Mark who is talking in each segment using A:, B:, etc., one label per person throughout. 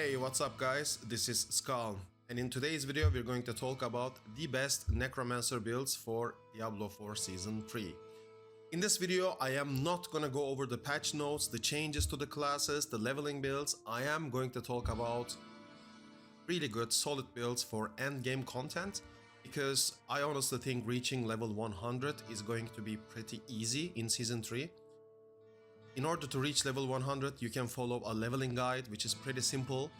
A: Hey, what's up guys? This is SKULM, and in today's video we're going to talk about the best Necromancer builds for Diablo 4 Season 3. In this video I am not gonna go over the patch notes, the changes to the classes, the leveling builds. I am going to talk about really good solid builds for endgame content, because I honestly think reaching level 100 is going to be pretty easy in Season 3. In order to reach level 100, you can follow a leveling guide, which is pretty simple.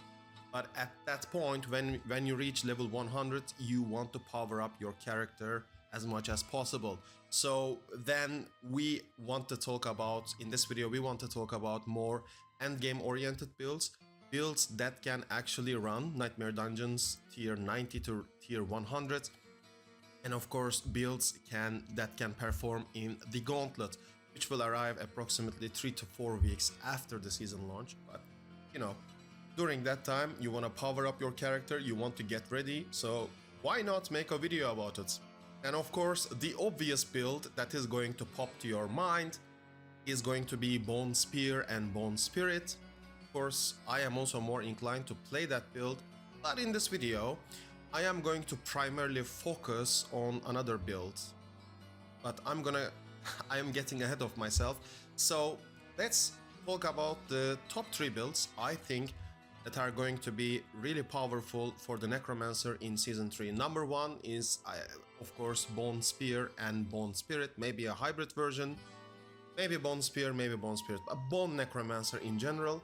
A: But at that point, when you reach level 100, you want to power up your character as much as possible. So then we want to talk about, in this video, we want to talk about more endgame oriented builds. Builds that can actually run Nightmare Dungeons tier 90 to tier 100. And of course, builds that can perform in the Gauntlet, which will arrive approximately 3 to 4 weeks after the season launch. But you know, during that time you want to power up your character, you want to get ready, so why not make a video about it? And of course, the obvious build that is going to pop to your mind is going to be Bone Spear and Bone Spirit. Of course, I am also more inclined to play that build, but in this video I am going to primarily focus on another build. But I am getting ahead of myself, so let's talk about the top 3 builds I think that are going to be really powerful for the Necromancer in Season 3. Number 1 is, of course, Bone Spear and Bone Spirit, maybe a hybrid version, maybe Bone Spear, maybe Bone Spirit, a Bone Necromancer in general.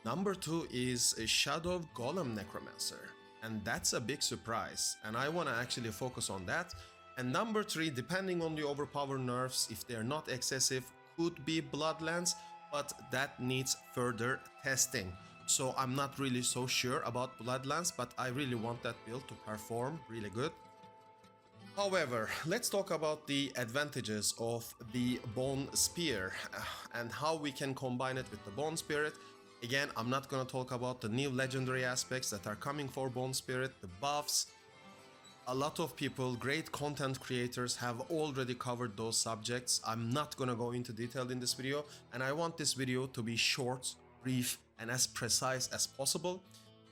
A: Number 2 is a Shadow Golem Necromancer, and that's a big surprise, and I want to actually focus on that. And number 3, depending on the overpower nerfs, if they're not excessive, could be Blood Lance, but that needs further testing. So I'm not really so sure about Blood Lance, but I really want that build to perform really good. However, let's talk about the advantages of the Bone Spear and how we can combine it with the Bone Spirit. Again, I'm not going to talk about the new legendary aspects that are coming for Bone Spirit, the buffs. A lot of people, great content creators, have already covered those subjects. I'm not gonna go into detail in this video, and I want this video to be short, brief, and as precise as possible.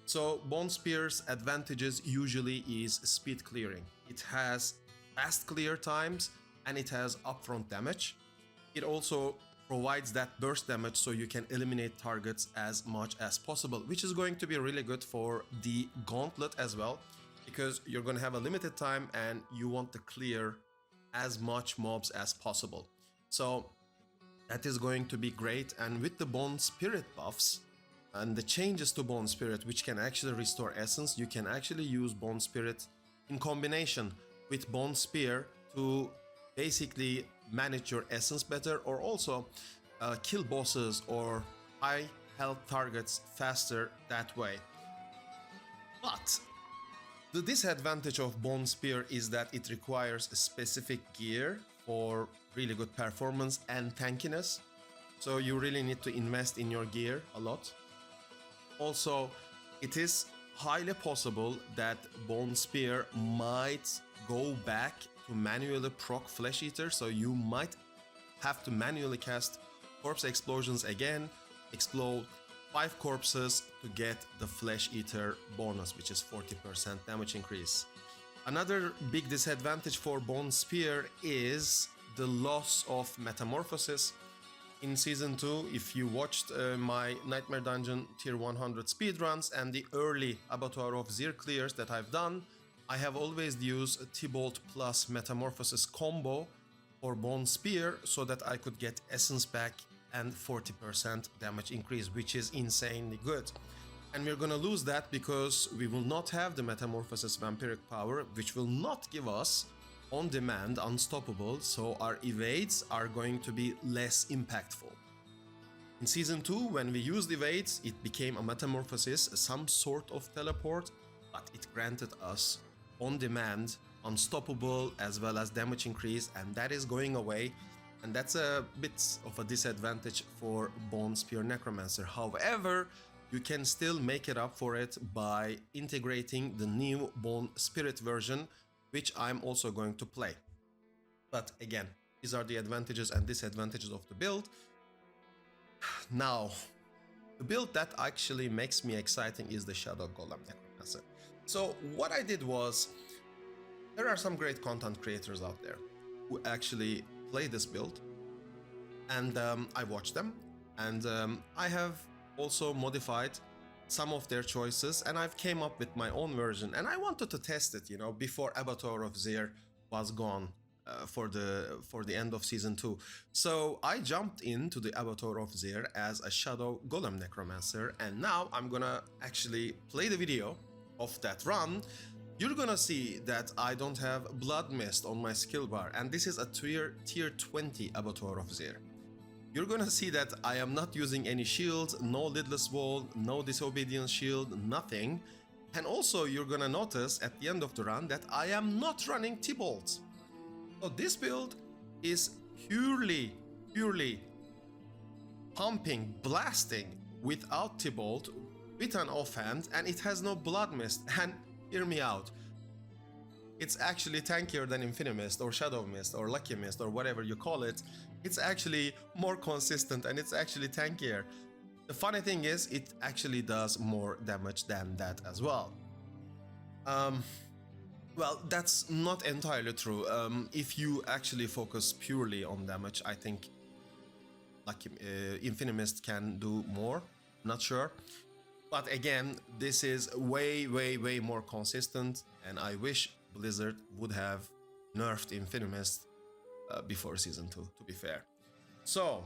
A: So Bone Spear's advantages usually is speed clearing. It has fast clear times and it has upfront damage. It also provides that burst damage so you can eliminate targets as much as possible, which is going to be really good for the Gauntlet as well, because you're going to have a limited time and you want to clear as much mobs as possible. So that is going to be great. And with the Bone Spirit buffs and the changes to Bone Spirit, which can actually restore essence, you can actually use Bone Spirit in combination with Bone Spear to basically manage your essence better, or also kill bosses or high health targets faster that way. But the disadvantage of Bone Spear is that it requires a specific gear for really good performance and tankiness. So you really need to invest in your gear a lot. Also, it is highly possible that Bone Spear might go back to manually proc Flesh Eater, so you might have to manually cast Corpse Explosions again, explode 5 corpses to get the Flesh Eater bonus, which is 40% damage increase. Another big disadvantage for Bone Spear is the loss of Metamorphosis. In Season 2, if you watched my Nightmare Dungeon tier 100 speedruns and the early Abattoir of Zir clears that I've done, I have always used a T-Bolt plus Metamorphosis combo for Bone Spear so that I could get Essence back and 40% damage increase, which is insanely good. And we're gonna lose that because we will not have the Metamorphosis Vampiric power, which will not give us on demand unstoppable, so our evades are going to be less impactful. In Season 2, when we used evades, it became a Metamorphosis, some sort of teleport, but it granted us on demand unstoppable as well as damage increase, and that is going away. And that's a bit of a disadvantage for Bone Spear Necromancer. However, you can still make it up for it by integrating the new Bone Spirit version, which I'm also going to play. But again, these are the advantages and disadvantages of the build. Now, the build that actually makes me exciting is the Shadow Golem Necromancer. So what I did was, there are some great content creators out there who actually play this build, and I watched them, and I have also modified some of their choices, and I've came up with my own version, and I wanted to test it, you know, before Abattoir of Zir was gone for the end of season 2. So I jumped into the Abattoir of Zir as a Shadow Golem Necromancer, and now I'm gonna actually play the video of that run. You're gonna see that I don't have Blood Mist on my skill bar, and this is a tier 20 Abattoir of Zir. You're gonna see that I am not using any shields, no lidless wall, no disobedience shield, nothing. And also you're gonna notice at the end of the run that I am not running T-Bolt. So this build is purely pumping, blasting without T-Bolt, with an offhand, and it has no Blood Mist. And hear me out, it's actually tankier than Infinimist or Shadowmist or Luckymist or whatever you call it. It's actually more consistent and it's actually tankier. The funny thing is, it actually does more damage than that as well. Well, that's not entirely true. If you actually focus purely on damage, I think Infinimist can do more. Not sure. But again, this is way more consistent, and I wish Blizzard would have nerfed Infinimist before season 2, to be fair. So,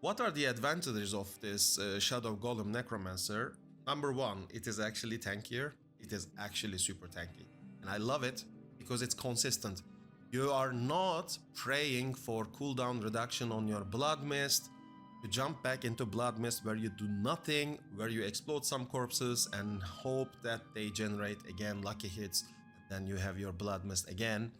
A: what are the advantages of this Shadow Golem Necromancer? Number 1, it is actually tankier. It is actually super tanky. And I love it because it's consistent. You are not praying for cooldown reduction on your Blood Mist. You jump back into Blood Mist where you do nothing, where you explode some corpses and hope that they generate again lucky hits, and then you have your Blood Mist again.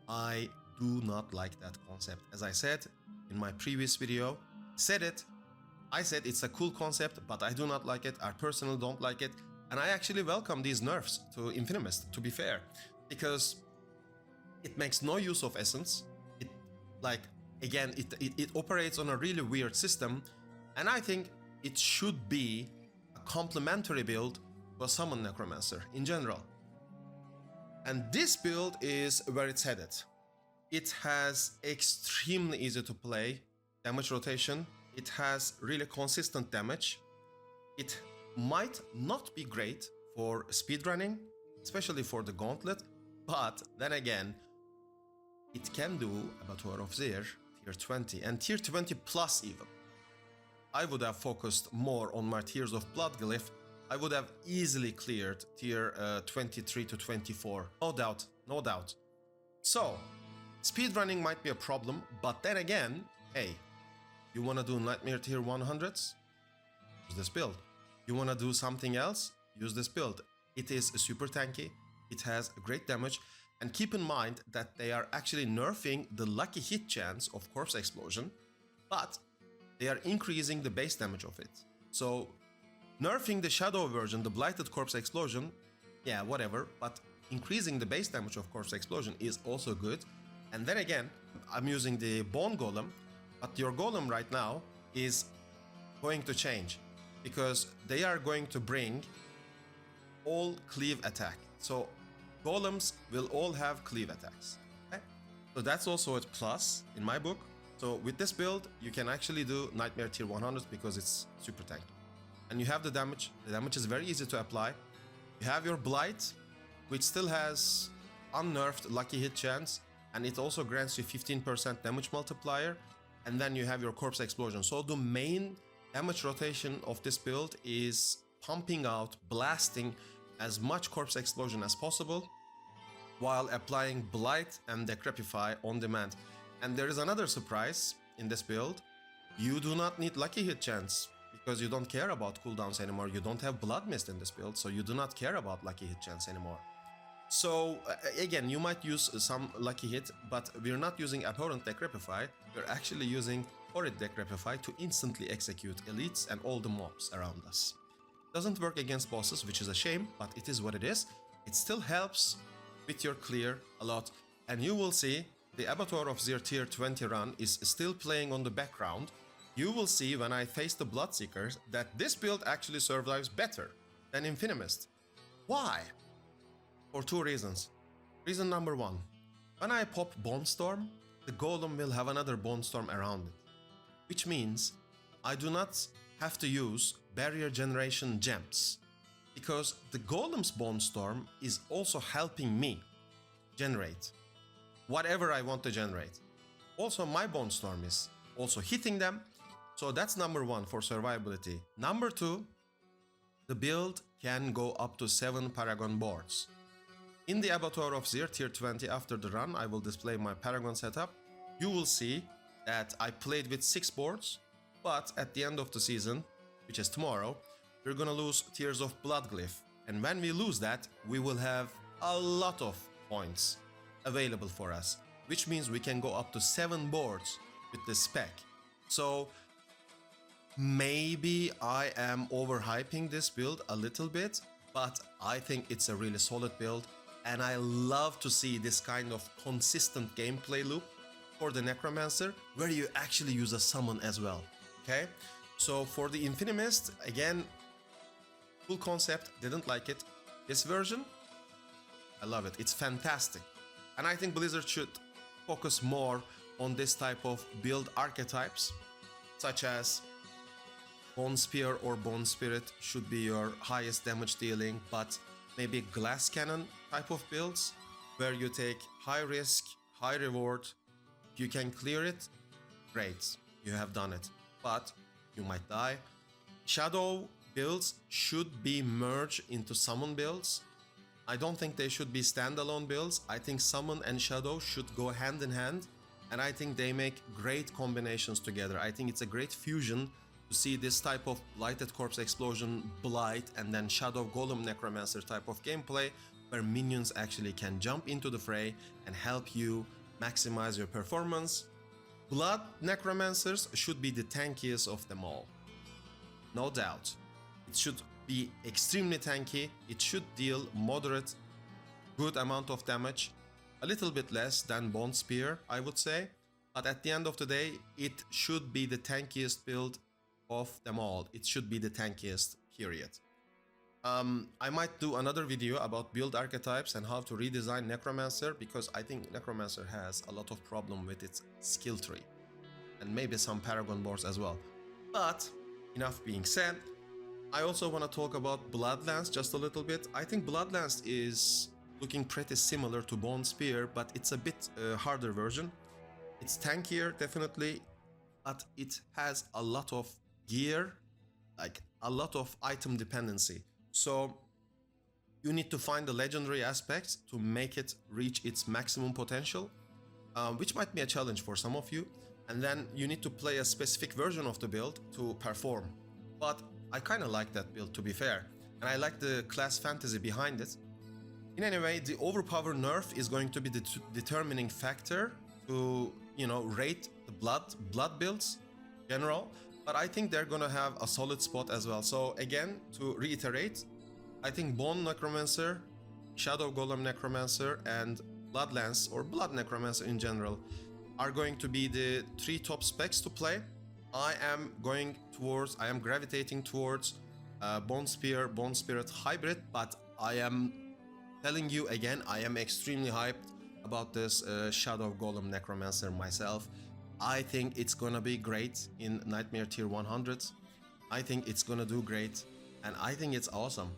A: I do not like that concept. As I said in my previous video, I said it's a cool concept, but I do not like it. I personally don't like it, and I actually welcome these nerfs to Infinimist, to be fair, because it makes no use of essence. It operates on a really weird system, and I think it should be a complementary build to a Summon Necromancer in general. And this build is where it's headed. It has extremely easy to play damage rotation. It has really consistent damage. It might not be great for speedrunning, especially for the gauntlet, but then again, it can do Abattoir of Zir tier 20 and tier 20 plus even. I would have focused more on my tiers of Blood Glyph. I would have easily cleared tier 23 to 24, no doubt. So, speedrunning might be a problem, but then again, hey, you wanna do Nightmare tier 100s? Use this build. You wanna do something else? Use this build. It is super tanky, it has great damage, and keep in mind that they are actually nerfing the lucky hit chance of Corpse Explosion, but they are increasing the base damage of it. So, nerfing the Shadow version, the Blighted Corpse Explosion, yeah, whatever, but increasing the base damage of Corpse Explosion is also good. And then again, I'm using the Bone Golem, but your Golem right now is going to change because they are going to bring all cleave attack. So Golems will all have cleave attacks. Okay? So that's also a plus in my book. So with this build, you can actually do Nightmare tier 100 because it's super tanky. And you have the damage. The damage is very easy to apply. You have your Blight, which still has unnerfed lucky hit chance, and it also grants you 15% damage multiplier. And then you have your Corpse Explosion. So the main damage rotation of this build is pumping out, blasting as much Corpse Explosion as possible while applying Blight and Decrepify on demand. And there is another surprise in this build. You do not need lucky hit chance because you don't care about cooldowns anymore. You don't have Blood Mist in this build, so you do not care about lucky hit chance anymore. So again, you might use some lucky hit, but we're not using Abhorrent Decrepify. We're actually using Horrid Decrepify to instantly execute elites and all the mobs around us. Doesn't work against bosses, which is a shame, but it is what it is. It still helps with your clear a lot, and you will see the Abattoir of Zir tier 20 run is still playing on the background. you will see when I face the Bloodseekers that this build actually survives better than Infinimist. Why? For two reasons. Reason number one, when I pop Bone Storm, the Golem will have another Bone Storm around it, which means I do not have to use barrier generation gems, because the Golem's Bone Storm is also helping me generate whatever I want to generate. Also, my Bone Storm is also hitting them, so that's number one for survivability. Number two, the build can go up to 7 Paragon boards. In the Abattoir of Zir Tier 20 after the run, I will display my Paragon setup. You will see that I played with 6 boards, but at the end of the season, which is tomorrow, we're gonna lose Tears of Bloodglyph. And when we lose that, we will have a lot of points available for us, which means we can go up to 7 boards with this spec. So maybe I am overhyping this build a little bit, but I think it's a really solid build, and I love to see this kind of consistent gameplay loop for the Necromancer, where you actually use a summon as well, okay? So for the Infinimist, again, cool concept, didn't like it. This version, I love it, it's fantastic. And I think Blizzard should focus more on this type of build archetypes, such as Bone Spear or Bone Spirit should be your highest damage dealing, but maybe Glass Cannon type of builds, where you take high risk, high reward. If you can clear it, great, you have done it, but you might die. Shadow builds should be merged into summon builds. I don't think they should be standalone builds. I think summon and shadow should go hand in hand, and I think they make great combinations together. I think it's a great fusion to see this type of Blighted Corpse Explosion, Blight, and then Shadow Golem Necromancer type of gameplay, where minions actually can jump into the fray and help you maximize your performance. Blood Necromancers should be the tankiest of them all, no doubt. It should be extremely tanky, it should deal moderate, good amount of damage, a little bit less than Bone Spear, I would say, but at the end of the day, it should be the tankiest build of them all. It should be the tankiest, period. I might do another video about build archetypes and how to redesign Necromancer, because I think Necromancer has a lot of problem with its skill tree, and maybe some Paragon boards as well. But enough being said, I also want to talk about Blood Lance just a little bit. I think Blood Lance is looking pretty similar to Bone Spear, but it's a bit harder version. It's tankier, definitely, but it has a lot of gear, like a lot of item dependency. So you need to find the legendary aspects to make it reach its maximum potential, which might be a challenge for some of you. And then you need to play a specific version of the build to perform. But I kind of like that build, to be fair, and I like the class fantasy behind it. In any way, the overpower nerf is going to be the determining factor to, you know, rate the blood builds general, but I think they're gonna have a solid spot as well. So again, to reiterate, I think Bone Necromancer, Shadow Golem Necromancer, and Blood Lance or Blood Necromancer in general are going to be the 3 top specs to play. I am gravitating towards Bone Spear, Bone Spirit hybrid, but I am telling you again, I am extremely hyped about this Shadow Golem Necromancer myself. I think it's gonna be great in Nightmare Tier 100. I think it's gonna do great, and I think it's awesome.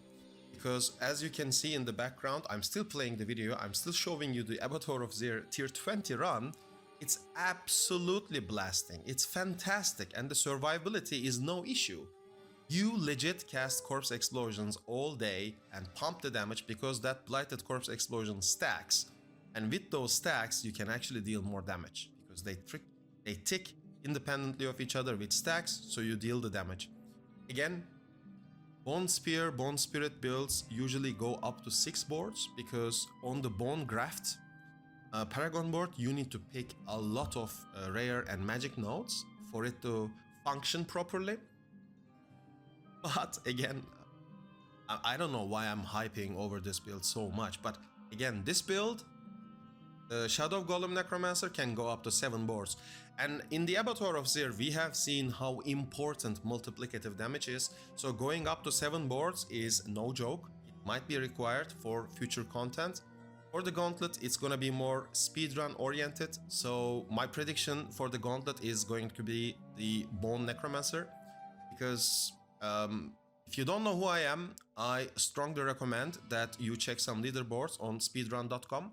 A: Because as you can see in the background, I'm still playing the video, I'm still showing you the Abattoir of Zir Tier 20 run. It's absolutely blasting, it's fantastic, and the survivability is no issue. You legit cast Corpse Explosions all day and pump the damage, because that Blighted Corpse Explosion stacks. And with those stacks, you can actually deal more damage, because they tick independently of each other with stacks, so you deal the damage. Again, Bone Spear, Bone Spirit builds usually go up to 6 boards, because on the Bone Graft Paragon board, you need to pick a lot of rare and magic nodes for it to function properly. But again, I don't know why I'm hyping over this build so much, but again, this build Shadow Golem Necromancer can go up to 7 boards. And in the Abattoir of Zir, we have seen how important multiplicative damage is, so going up to 7 boards is no joke. It might be required for future content. For the Gauntlet, it's gonna be more speedrun oriented, so my prediction for the Gauntlet is going to be the Bone Necromancer, because if you don't know who I am, I strongly recommend that you check some leaderboards on speedrun.com.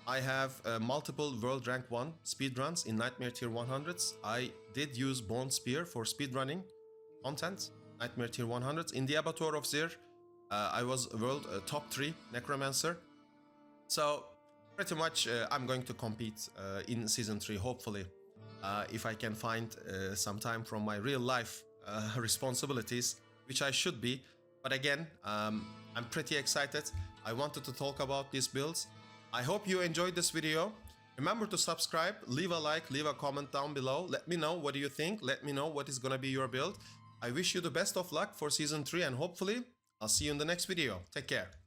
A: I have multiple world rank 1 speedruns in Nightmare tier 100s. I did use Bone Spear for speedrunning content, Nightmare tier 100s. In the Abattoir of Zir, I was world top 3 Necromancer. So pretty much I'm going to compete in Season 3, hopefully, if I can find some time from my real life responsibilities, which I should be. But again, I'm pretty excited. I wanted to talk about these builds. I hope you enjoyed this video. Remember to subscribe, leave a like, leave a comment down below. Let me know what do you think. Let me know what is gonna be your build. I wish you the best of luck for Season 3 and hopefully I'll see you in the next video. Take care.